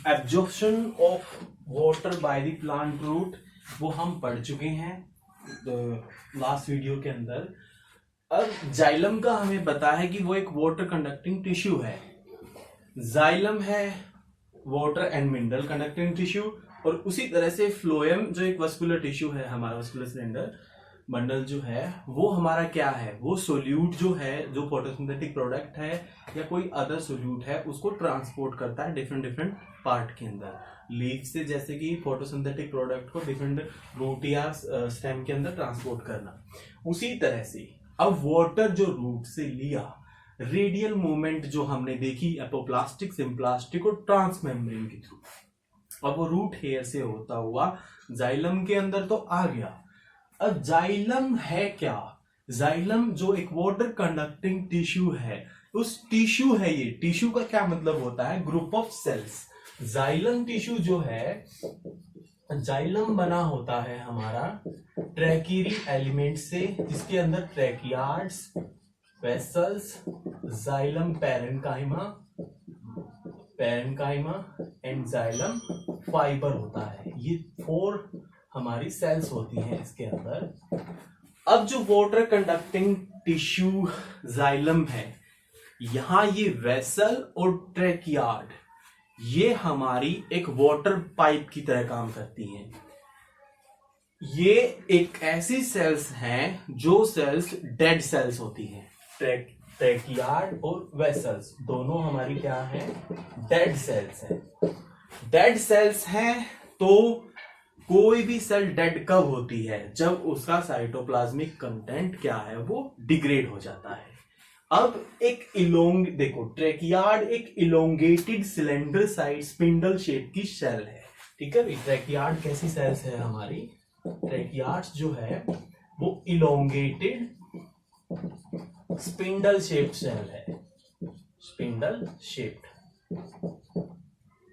Absorption of water by the plant root वो हम पढ़ चुके हैं लास्ट वीडियो के अंदर। अब जाइलम का हमें पता है कि वो एक वाटर कंडक्टिंग टिश्यू है। जाइलम है water and mineral conducting tissue, और उसी तरह से फ्लोएम जो एक वस्कुलर टिश्यू है, हमारा वस्कुलर सिलेंडर बंडल जो है वो हमारा क्या है, वो सोल्यूट जो है, जो फोटोसिंथेटिक प्रोडक्ट है या कोई अदर सोल्यूट है उसको ट्रांसपोर्ट करता है डिफरेंट डिफरेंट पार्ट के अंदर। लीफ से जैसे कि फोटोसिंथेटिक प्रोडक्ट को डिफरेंट रूट या स्टेम के अंदर ट्रांसपोर्ट करना, उसी तरह से अब वाटर जो रूट से लिया, रेडियल मूवमेंट जो हमने देखी एपोप्लास्टिक, सिम्प्लास्टिक और ट्रांसमेम्ब्रेन के थ्रू, अब वो रूट हेयर से होता हुआ जाइलम के अंदर तो आ गया। अब जाइलम है क्या? जाइलम जो एक वाटर कंडक्टिंग टिश्यू है, उस टिश्यू है, ये टिश्यू का क्या मतलब होता है, group of cells. Xylem tissue जो है, जाइलम बना होता है हमारा ट्रैकियरी एलिमेंट से, जिसके अंदर tracheids, vessels, xylem parenchyma and xylem fibre होता है। ये 4 हमारी सेल्स होती हैं इसके अंदर। अब जो वाटर कंडक्टिंग टिश्यू जाइलम है, यहां ये वेसल और ट्रैकियार्ड ये हमारी एक वाटर पाइप की तरह काम करती हैं। ये एक ऐसी सेल्स हैं जो सेल्स डेड सेल्स होती हैं। ट्रैकियार्ड और वेसल्स दोनों हमारी क्या है, डेड सेल्स हैं। डेड सेल्स हैं तो कोई भी सेल डेड कब होती है, जब उसका साइटोप्लाज्मिक कंटेंट क्या है, वो डिग्रेड हो जाता है। अब एक देखो, ट्रैकियार्ड एक elongated cylinder side spindle shape की सेल है। ठीक है, ट्रैकियार्ड कैसी सेल्स है हमारी, ट्रैकियार्ड्स जो है वो इलोंगेटेड स्पिंडल शेप्ड सेल है, स्पिंडल शेप्ड।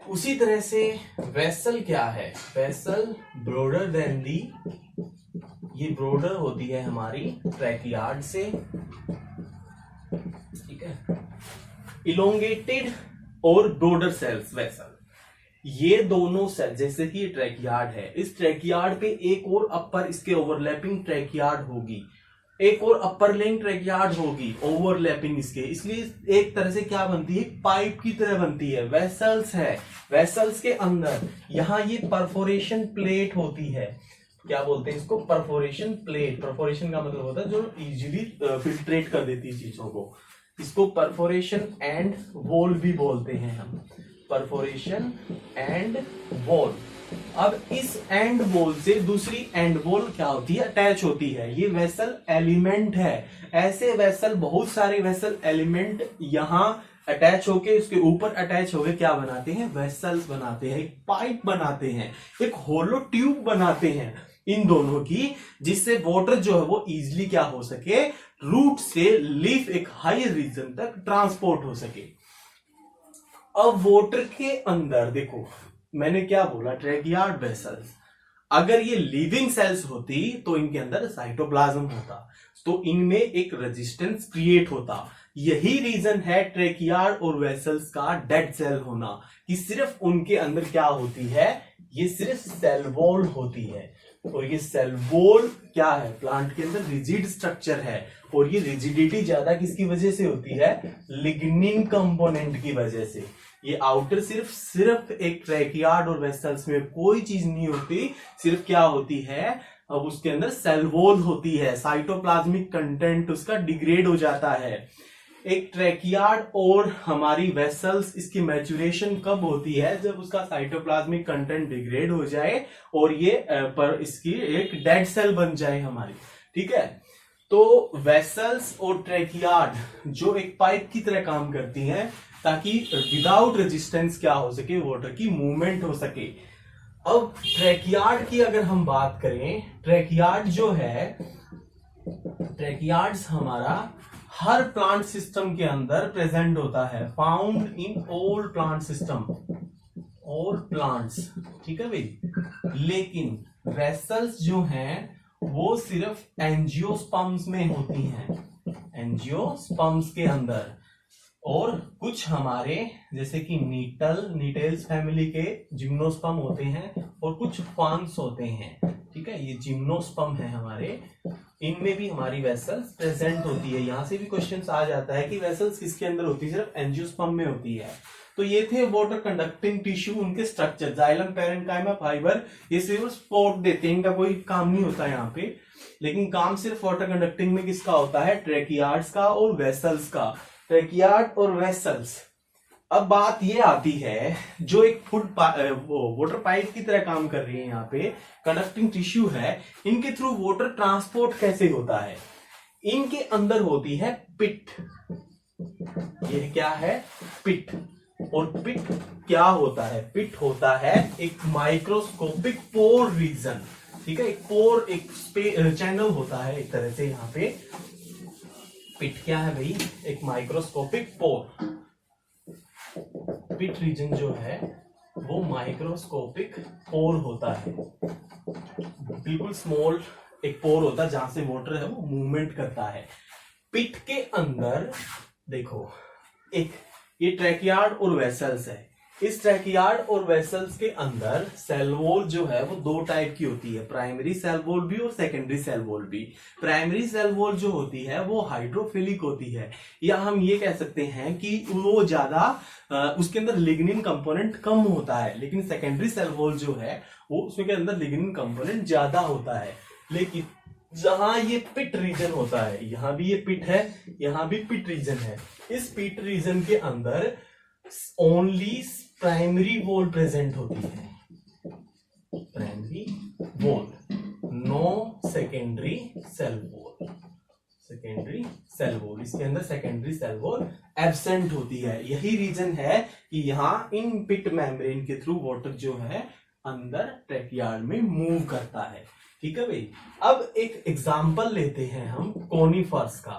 उसी तरह से वेसल क्या है, वेसल ब्रॉडर देन दी, ये ब्रॉडर होती है हमारी ट्रैकियार्ड से। ठीक है, इलोंगेटेड और ब्रॉडर सेल्स वेसल, ये दोनों सेल, जैसे कि ये ट्रैकियार्ड है, इस ट्रैकियार्ड पे एक और अपर इसके ओवरलैपिंग ट्रैकियार्ड होगी, एक और अपर लिंक ट्रैकियार्ड होगी ओवरलैपिंग इसके, इसलिए एक तरह से क्या बनती है, पाइप की तरह बनती है। वेसल्स है, वेसल्स के अंदर यहां ये परफोरेशन प्लेट होती है, क्या बोलते हैं इसको, परफोरेशन प्लेट। परफोरेशन का मतलब होता है जो इजीली फिल्ट्रेट कर देती है चीजों को, इसको परफोरेशन एंड वॉल भी बोलते हैं हम, परफोरेशन एंड वॉल। अब इस एंड वॉल से दूसरी एंड वॉल क्या होती है, अटैच होती है, ये वेसल एलिमेंट है। ऐसे वेसल, बहुत सारे वेसल एलिमेंट यहां अटैच होके, उसके ऊपर अटैच होके क्या बनाते हैं, वेसल्स बनाते हैं, एक पाइप बनाते हैं, एक होलो ट्यूब बनाते हैं इन दोनों की, जिससे वाटर जो है वो इजिली क्या हो सके, रूट से लीफ एक हायर रीजन तक ट्रांसपोर्ट हो सके। अब वाटर के अंदर देखो, मैंने क्या बोला, ट्रैकियार्ड वेसल्स, अगर ये लिविंग सेल्स होती तो इनके अंदर साइटोप्लाज्म होता, तो इनमें एक रेजिस्टेंस क्रिएट होता। यही रीजन है ट्रैकियार्ड और वेसल्स का डेड सेल होना, कि सिर्फ उनके अंदर क्या होती है, ये सिर्फ सेल वॉल होती है। और ये सेल वॉल क्या है, प्लांट के अंदर रिजिड स्ट्रक्चर है, और ये रिजिडिटी ज्यादा किसकी वजह से होती है, लिग्निन कंपोनेंट की वजह से। ये आउटर सिर्फ एक ट्रैकियार्ड और वेसल्स में कोई चीज नहीं होती, सिर्फ क्या होती है, अब उसके अंदर सेल वॉल होती है, साइटोप्लाज्मिक कंटेंट उसका डिग्रेड हो जाता है। एक ट्रैकियार्ड और हमारी वेसल्स, इसकी मैच्योरेशन कब होती है, जब उसका साइटोप्लाज्मिक कंटेंट डिग्रेड हो जाए और ये पर इसकी एक डेड सेल बन जाए हमारी। ठीक है, तो वेसल्स और ट्रैकियार्ड जो एक पाइप की तरह काम करती हैं, ताकि विदाउट रेजिस्टेंस क्या हो सके, वाटर की मूवमेंट हो सके। अब ट्रैकियार्ड की अगर हम बात करें, ट्रैकियार्ड जो है, ट्रैकियार्ड्स हमारा हर प्लांट सिस्टम के अंदर प्रेजेंट होता है, found in all plant system, all plants. ठीक है भाई, लेकिन वेसल्स जो हैं वो सिर्फ एंजियोस्पर्म्स में होती हैं, एंजियोस्पर्म्स के अंदर, और कुछ हमारे जैसे कि नीटेल्स फैमिली के जिम्नोस्पर्म होते हैं और कुछ फार्म्स होते हैं। ठीक है, ये जिम्नोस्पर्म है हमारे, इनमें भी हमारी वेसल्स प्रेजेंट होती है। यहां से भी क्वेश्चंस आ जाता है कि वेसल्स किसके अंदर होती है, सिर्फ एंजियोस्पर्म में होती है। तो ये थे वाटर कंडक्टिंग टिश्यू, उनके स्ट्रक्चर, जाइलम, पैरेन्काइमा, फाइबर, ये सिर्फ सपोर्ट देते हैं, इनका कोई काम नहीं होता यहाँ पे। लेकिन काम सिर्फ वाटर कंडक्टिंग में किसका होता है, ट्रैकियार्ड्स का और वेसल्स का, ट्रैकियार्ड और वेसल्स। अब बात ये आती है, जो एक वाटर पाइप की तरह काम कर रही है यहाँ पे, कंडक्टिंग टिश्यू है, इनके थ्रू वाटर ट्रांसपोर्ट कैसे होता है। इनके अंदर होती है पिट, ये क्या है, पिट। और पिट क्या होता है, पिट होता है एक माइक्रोस्कोपिक पोर रीजन। ठीक है, एक पोर, एक चैनल होता है एक तरह से। यहाँ पे पिट क्या है भाई, एक माइक्रोस्कोपिक पोर। पिट रीजन जो है वो माइक्रोस्कोपिक पोर होता है, बिल्कुल स्मॉल एक पोर होता है जहां से वाटर है वो मूवमेंट करता है। पिट के अंदर देखो, एक ये ट्रैकियार्ड और वेसल्स है। इस ट्रैकियार्ड और वेसल्स के अंदर सेल वॉल जो है वो दो टाइप की होती है, प्राइमरी सेल वॉल भी और सेकेंडरी सेल वॉल भी। प्राइमरी सेल वॉल जो होती है वो हाइड्रोफिलिक होती है, या हम ये कह सकते हैं कि वो ज्यादा उसके अंदर लिग्निन कंपोनेंट कम होता है। लेकिन सेकेंडरी सेल वॉल जो है वो उसके अंदर लिग्निन कंपोनेंट ज्यादा होता है। लेकिन जहां ये पिट रीजन होता है, यहां भी ये पिट है, यहां भी पिट रीजन है। इस पिट रीजन के अंदर ओनली प्राइमरी वॉल प्रेजेंट होती है, primary wall, no secondary cell wall. Secondary cell wall, इसके अंदर सेकेंडरी सेल वॉल एब्सेंट होती है। यही रीजन है कि यहाँ इन पिट मेम्ब्रेन के थ्रू वाटर जो है अंदर ट्रैकियार्ड में मूव करता है। ठीक है भाई, अब एक एग्जाम्पल लेते हैं हम कोनिफर्स का।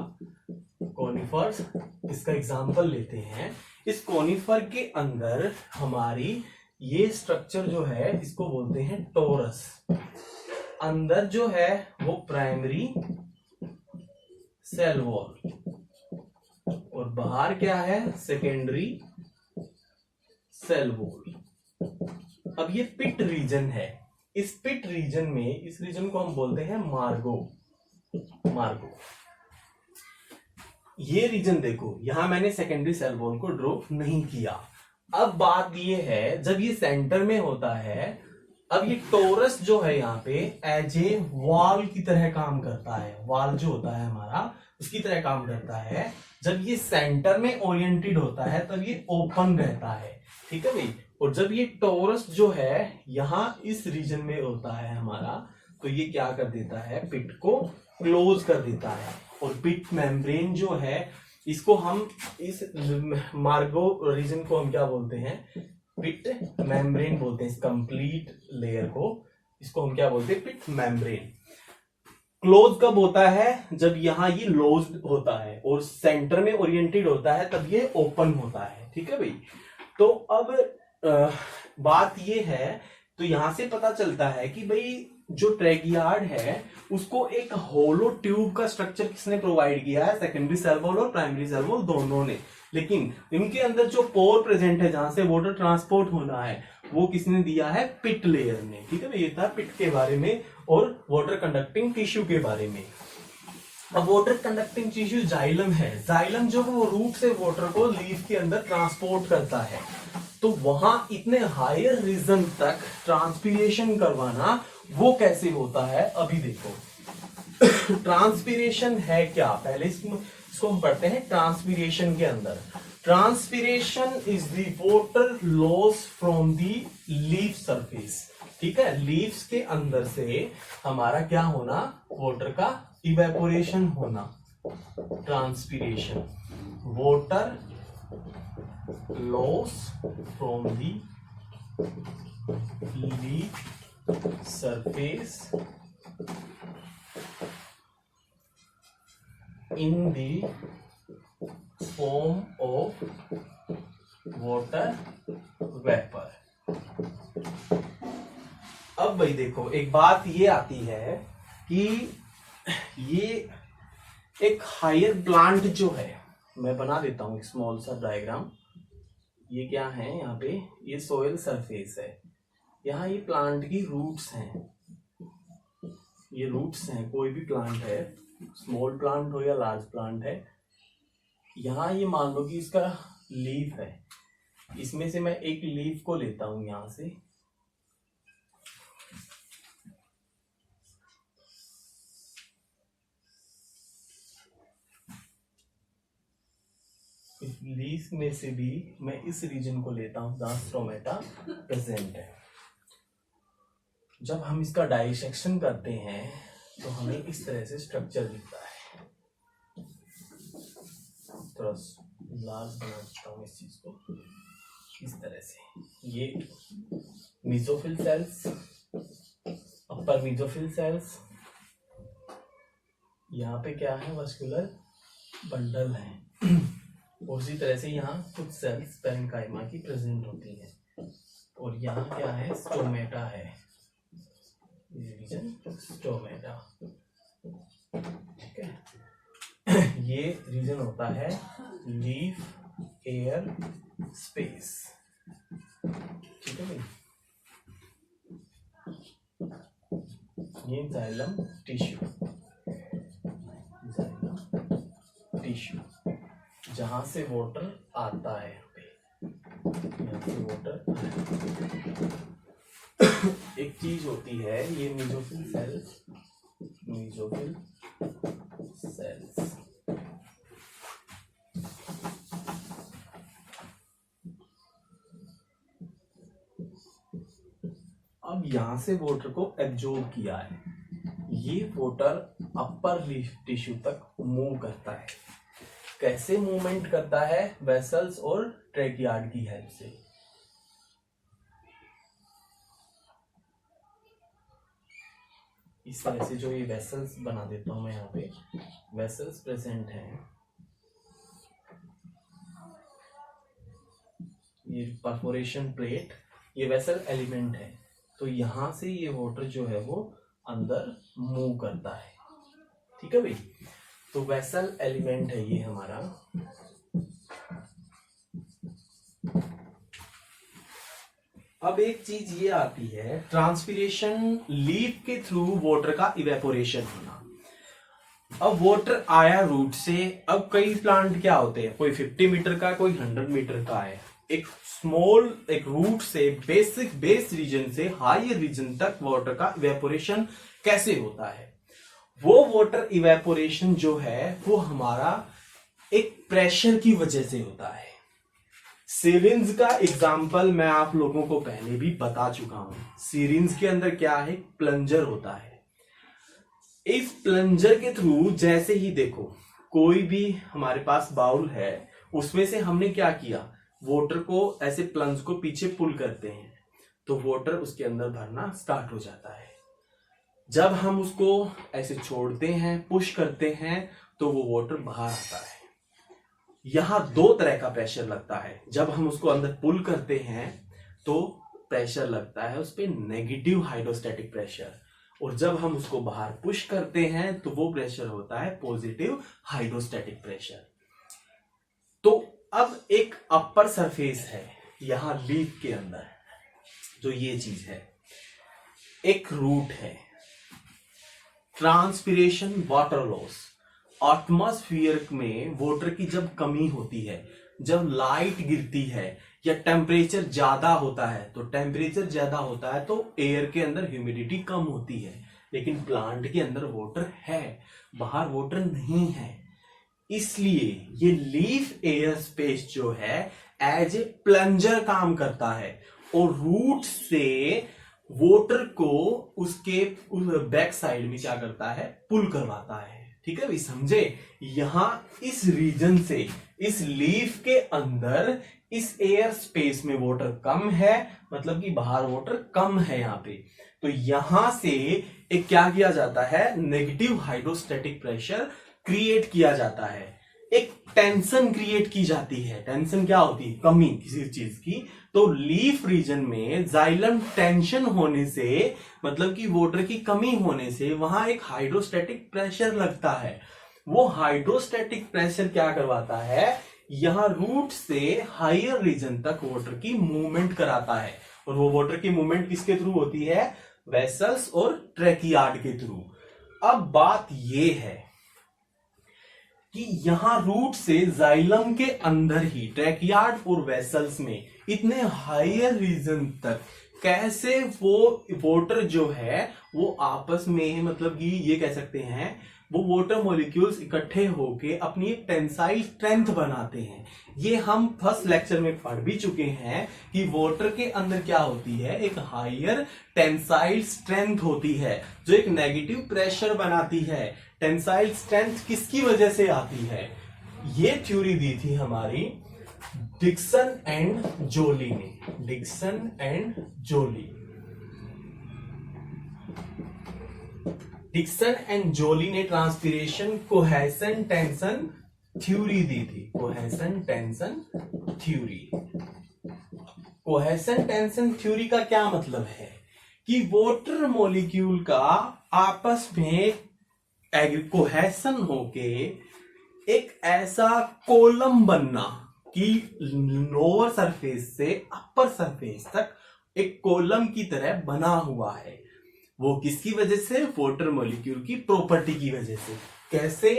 कोनिफर्स, इसका एग्जाम्पल लेते हैं। इस कोनिफर के अंदर हमारी ये स्ट्रक्चर जो है इसको बोलते हैं टोरस। अंदर जो है वो प्राइमरी सेल वॉल और बाहर क्या है, सेकेंडरी सेल वॉल। अब ये पिट रीजन है, इस पिट रीजन में, इस रीजन को हम बोलते हैं मार्गो। मार्गो ये रीजन देखो, यहां मैंने सेकेंडरी सेल वॉल को ड्रॉ नहीं किया। अब बात ये है, जब ये सेंटर में होता है, अब ये टोरस जो है यहाँ पे एज ए वॉल की तरह काम करता है। वॉल जो होता है हमारा उसकी तरह काम करता है। जब ये सेंटर में ओरिएंटेड होता है तब ये ओपन रहता है। ठीक है भाई, और जब ये टोरस जो है यहाँ इस रीजन में होता है हमारा, तो ये क्या कर देता है, पिट को क्लोज कर देता है। और पिट मेम्ब्रेन जो है इसको हम, इस मार्गो रीजन को हम क्या बोलते हैं, पिट मेम्ब्रेन बोलते हैं। इस कंप्लीट लेयर को, इसको हम क्या बोलते हैं, पिट मेम्ब्रेन। क्लोज कब होता है, जब यहां ये क्लोज्ड होता है और सेंटर में ओरिएंटेड होता है तब ये ओपन होता है। ठीक है भाई, तो अब बात ये है, तो यहां से पता चलता है कि भाई जो ट्रैकियार्ड है उसको एक होलो ट्यूब का स्ट्रक्चर किसने प्रोवाइड किया है, सेकेंडरी सेल वॉल और प्राइमरी सेल वॉल दोनों ने। लेकिन इनके अंदर जो पोर प्रेजेंट है जहां से वाटर ट्रांसपोर्ट होना है वो किसने दिया है, पिट लेयर ने। ठीक है, ये था पिट के बारे में और वाटर कंडक्टिंग टिश्यू के बारे में। अब वाटर कंडक्टिंग टिश्यू जाइलम है। जाइलम जो है वो रूट से वाटर को लीफ के अंदर ट्रांसपोर्ट करता है। तो वहां इतने हायर रीजन तक ट्रांसपीरेशन करवाना वो कैसे होता है, अभी देखो। ट्रांसपीरेशन है क्या, पहले इसको हम पढ़ते हैं। ट्रांसपीरेशन के अंदर, transpiration is the water loss from the leaf surface. ठीक है, लीव्स के अंदर से हमारा क्या होना, वाटर का इवेपोरेशन होना, transpiration. Water loss from the leaf surface in the form of water vapor। अब भाई देखो, एक बात ये आती है कि ये एक हायर प्लांट जो है, मैं बना देता हूँ एक स्मॉल सा डायग्राम। ये क्या है, यहाँ पे ये सोयल सरफेस है, यहाँ ये प्लांट की रूट्स हैं, ये रूट्स हैं, कोई भी प्लांट है, स्मॉल प्लांट हो या लार्ज प्लांट है। यहाँ ये मान लो कि इसका लीफ है, इसमें से मैं एक लीफ को लेता हूं यहां से, इस लीफ में से भी मैं इस रीजन को लेता हूं जहां स्टोमेटा प्रेजेंट है। जब हम इसका डाइसेक्शन करते हैं तो हमें इस तरह से स्ट्रक्चर दिखता है। थोड़ा लार्ज बना देता हूँ इस चीज को, इस तरह से। ये मेसोफिल सेल्स, अपर मेसोफिल सेल्स, यहाँ पे क्या है, वास्कुलर बंडल है। उसी तरह से यहाँ कुछ सेल्स पैरेन्काइमा की प्रेजेंट होती है। और यहाँ क्या है, स्टोमेटा है, ये रीजन स्टोमेटा, ठीक है। ये रीजन होता है लीफ एयर स्पेस, ठीक है भाई। ये जाइलम टिश्यू, जाइलम टिश्यू, जहां से वाटर आता है, यहाँ से वाटर एक चीज होती है, ये मेसोफिल सेल्स, मेसोफिल सेल्स, अब यहां से वाटर को एब्जॉर्ब किया है, ये वाटर अपर लीफ टिश्यू तक मूव करता है। कैसे मूवमेंट करता है, वेसल्स और ट्रैकियार्ड की हेल्प से। इस तरह से जो ये वेसल्स बना देता हूं मैं, यहाँ पे वेसल्स प्रेजेंट हैं, ये परफोरेशन प्लेट, ये वेसल एलिमेंट है। तो यहां से ये वाटर जो है वो अंदर मूव करता है, ठीक है भाई। तो वेसल एलिमेंट है ये हमारा। अब एक चीज ये आती है, ट्रांसपिरेशन, लीफ के थ्रू वाटर का इवेपोरेशन होना। अब वाटर आया रूट से, अब कई प्लांट क्या होते हैं, कोई 50 मीटर का, कोई 100 मीटर का है। एक स्मॉल, एक रूट से बेसिक बेस रीजन से हायर रीजन तक वाटर का इवेपोरेशन कैसे होता है। वो वाटर इवेपोरेशन जो है वो हमारा एक प्रेशर की वजह से होता है। सिरिंज का एग्जाम्पल मैं आप लोगों को पहले भी बता चुका हूं। सिरिंज के अंदर क्या है, प्लंजर होता है। इस प्लंजर के थ्रू जैसे ही देखो, कोई भी हमारे पास बाउल है, उसमें से हमने क्या किया, वाटर को ऐसे प्लंज को पीछे पुल करते हैं तो वाटर उसके अंदर भरना स्टार्ट हो जाता है। जब हम उसको ऐसे छोड़ते हैं, पुश करते हैं, तो वो वाटर बाहर आता है। यहां दो तरह का प्रेशर लगता है। जब हम उसको अंदर पुल करते हैं तो प्रेशर लगता है उस पर नेगेटिव हाइड्रोस्टैटिक प्रेशर, और जब हम उसको बाहर पुश करते हैं तो वो प्रेशर होता है पॉजिटिव हाइड्रोस्टैटिक प्रेशर। तो अब एक अपर सरफेस है यहां लीफ के अंदर, जो ये चीज है, एक रूट है। ट्रांसपिरेशन, वाटर लॉस, एटमॉस्फेयर में वाटर की जब कमी होती है, जब लाइट गिरती है या टेम्परेचर ज्यादा होता है, तो टेम्परेचर ज्यादा होता है तो एयर के अंदर ह्यूमिडिटी कम होती है। लेकिन प्लांट के अंदर वाटर है, बाहर वाटर नहीं है, इसलिए ये लीफ एयर स्पेस जो है एज ए प्लंजर काम करता है और रूट से वाटर को उसके बैक साइड में क्या करता है, पुल करवाता है। ठीक है भाई, समझे। यहां इस रीजन से, इस लीफ के अंदर इस एयर स्पेस में वाटर कम है, मतलब कि बाहर वाटर कम है यहां पे, तो यहां से एक क्या किया जाता है, नेगेटिव हाइड्रोस्टैटिक प्रेशर क्रिएट किया जाता है, एक टेंशन क्रिएट की जाती है। टेंशन क्या होती है, कमी किसी चीज की। तो लीफ रीजन में जाइलम टेंशन होने से, मतलब कि वाटर की कमी होने से वहां एक हाइड्रोस्टैटिक प्रेशर लगता है। वो हाइड्रोस्टैटिक प्रेशर क्या करवाता है, यहां रूट से हायर रीजन तक वाटर की मूवमेंट कराता है। और वो वाटर की मूवमेंट किसके थ्रू होती है, वेसल्स और ट्रैकियार्ड के थ्रू। अब बात ये है कि यहां रूट से जाइलम के अंदर ही ट्रैकियार्ड और वेसल्स में इतने हायर रीजन तक कैसे वो वाटर जो है वो आपस में, मतलब कि ये कह सकते हैं वो वाटर मॉलिक्यूल्स इकट्ठे होके अपनी एक टेंसाइल स्ट्रेंथ बनाते हैं। ये हम फर्स्ट लेक्चर में पढ़ भी चुके हैं कि वाटर के अंदर क्या होती है, एक हायर टेंसाइल स्ट्रेंथ होती है जो एक नेगेटिव प्रेशर बनाती है। टेंसाइल स्ट्रेंथ किसकी वजह से आती है, ये थ्योरी दी थी हमारी डिक्सन एंड जोली ने। Dixon and Joly, Dixon and Joly ने ट्रांसपिरेशन कोहेशन टेंशन थ्योरी दी थी। Cohesion tension theory, cohesion tension theory का क्या मतलब है कि वाटर मॉलिक्यूल का आपस में कोहेशन होके एक ऐसा कॉलम बनना कि लोअर सरफेस से अपर सरफेस तक एक कॉलम की तरह बना हुआ है। वो किसकी वजह से, वाटर मॉलिक्यूल की प्रॉपर्टी की वजह से। कैसे,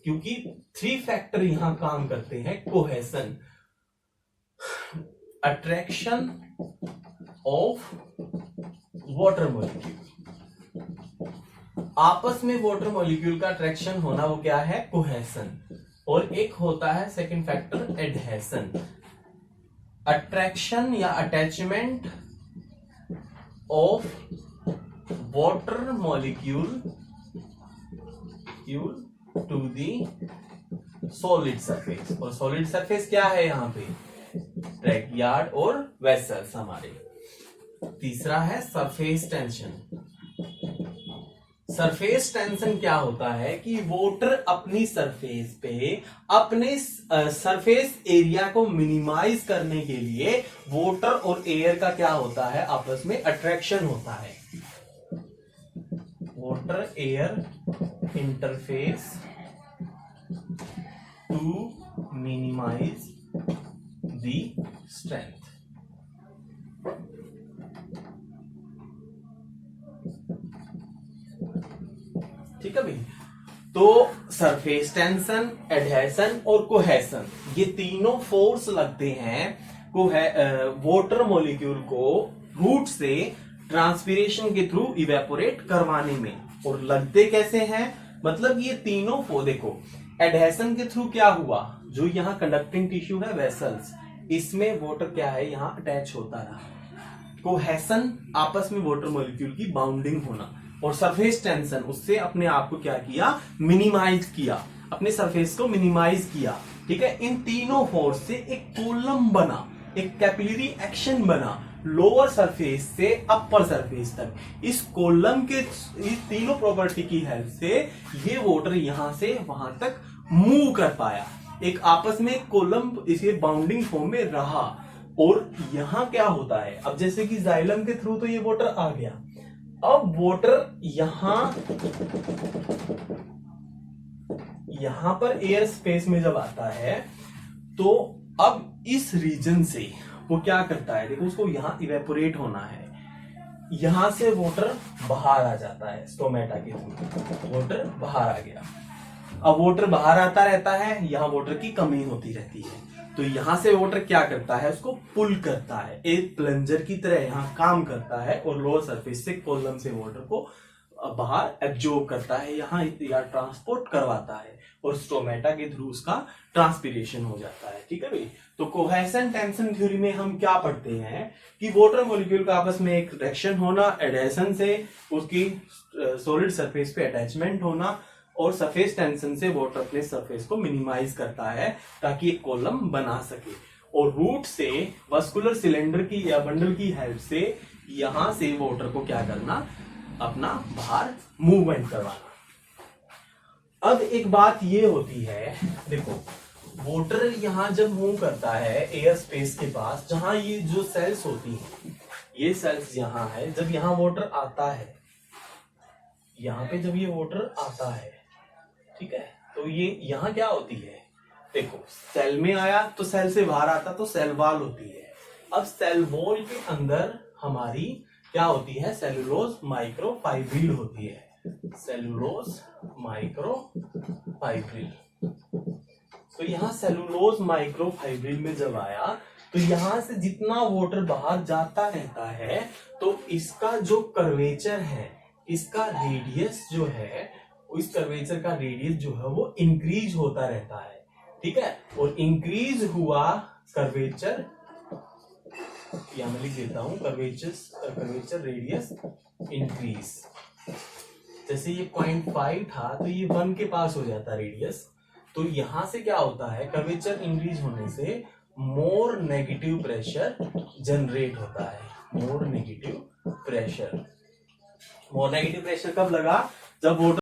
क्योंकि 3 फैक्टर यहां काम करते हैं cohesion, attraction of water molecule, आपस में वाटर मॉलिक्यूल का अट्रैक्शन होना, वो क्या है, कोहेशन। और एक होता है सेकंड फैक्टर एडहेशन, अट्रैक्शन या attachment of water molecule to the solid surface. और सॉलिड सरफेस क्या है यहां पे, ट्रैकियार्ड और वेसल्स हमारे। तीसरा है सरफेस टेंशन। सरफेस टेंशन क्या होता है कि वाटर अपनी सरफेस पे अपने सरफेस एरिया को मिनिमाइज करने के लिए वाटर और एयर का क्या होता है, आपस में अट्रैक्शन होता है। Water air interface to minimise the strength. ठीक है भाई, तो सरफेस टेंशन, एडहेशन और कोहेशन, ये तीनों फोर्स लगते हैं वाटर मॉलिक्यूल को रूट से ट्रांसपिरेशन के थ्रू इवेपोरेट करवाने में। और लगते कैसे हैं, मतलब ये तीनों देखो, एडहेशन के थ्रू क्या हुआ, जो यहाँ कंडक्टिंग टिश्यू है वेसल्स, इसमें वाटर क्या है, यहाँ अटैच होता रहा। कोहेशन, आपस में वाटर मॉलिक्यूल की बाउंडिंग होना। और सरफेस टेंशन, उससे अपने आप को क्या किया, मिनिमाइज किया, अपने सरफेस को मिनिमाइज किया। ठीक है, इन तीनों फोर्स से एक कॉलम बना, एक कैपिलरी एक्शन बना लोअर सरफेस से अपर सरफेस तक। इस कॉलम के इस तीनों प्रॉपर्टी की हेल्प से ये वाटर यहां से वहां तक मूव कर पाया, एक आपस में कॉलम इसे बाउंडिंग फॉर्म में रहा। और यहां क्या होता है, अब जैसे कि जाइलम के थ्रू तो ये वाटर आ गया, अब वाटर यहां पर एयर स्पेस में जब आता है तो अब इस रीजन से वो क्या करता है, देखो उसको यहां इवेपोरेट होना है, यहां से वाटर बाहर आ जाता है स्टोमेटा के थ्रू, वाटर बाहर आ गया। अब वाटर बाहर आता रहता है, यहां वाटर की कमी होती रहती है, तो यहां से वाटर क्या करता है, उसको पुल करता है, एक प्लंजर की तरह यहां काम करता है और लोअर सरफेस से कॉलम से वाटर को बाहर एब्जॉर्ब करता है, यहाँ या ट्रांसपोर्ट करवाता है और स्टोमेटा के थ्रू उसका ट्रांसपिरेशन हो जाता है। ठीक है भाई, तो कोहेशन टेंशन थ्योरी में हम क्या पढ़ते हैं कि वाटर मॉलिक्यूल का आपस में एक रिएक्शन होना, एडहेशन से उसकी सॉलिड सरफेस पे अटैचमेंट होना, और सरफेस टेंशन से वाटर अपने सरफेस को मिनिमाइज करता है ताकि एक कॉलम बना सके। और रूट से वस्कुलर सिलेंडर की या बंडल की हेल्प से यहां से वाटर को क्या करना, अपना बाहर मूवमेंट करवाना। अब एक बात ये होती है, देखो वाटर यहां जब मूव करता है एयर स्पेस के पास, जहां ये जो सेल्स होती हैं, ये सेल्स यहां है, जब यहां वाटर आता है, यहां पे जब ये वाटर आता है, ठीक है, तो ये यहाँ क्या होती है, देखो सेल में आया तो सेल से बाहर आता तो सेल वॉल होती है। अब सेल वॉल के अंदर हमारी क्या होती है, सेलुलोज माइक्रोफाइब्रिल होती है, सेलुलोज माइक्रोफाइब्रिल। तो यहाँ सेलुलोज माइक्रोफाइब्रिल में जब आया तो यहां से जितना वाटर बाहर जाता रहता है तो इसका जो कर्वेचर है, इसका रेडियस जो है, इस कर्वेचर का रेडियस जो है वो इंक्रीज होता रहता है, ठीक है। और इंक्रीज हुआ कर्वेचर, यहां मैं लिख देता हूं, कर्वेचर रेडियस इंक्रीज। जैसे ये 0.5 था तो ये 1 के पास हो जाता रेडियस। तो यहां से क्या होता है, कर्वेचर इंक्रीज होने से मोर नेगेटिव प्रेशर जनरेट होता है। मोर नेगेटिव प्रेशर कब लगा, जब वाटर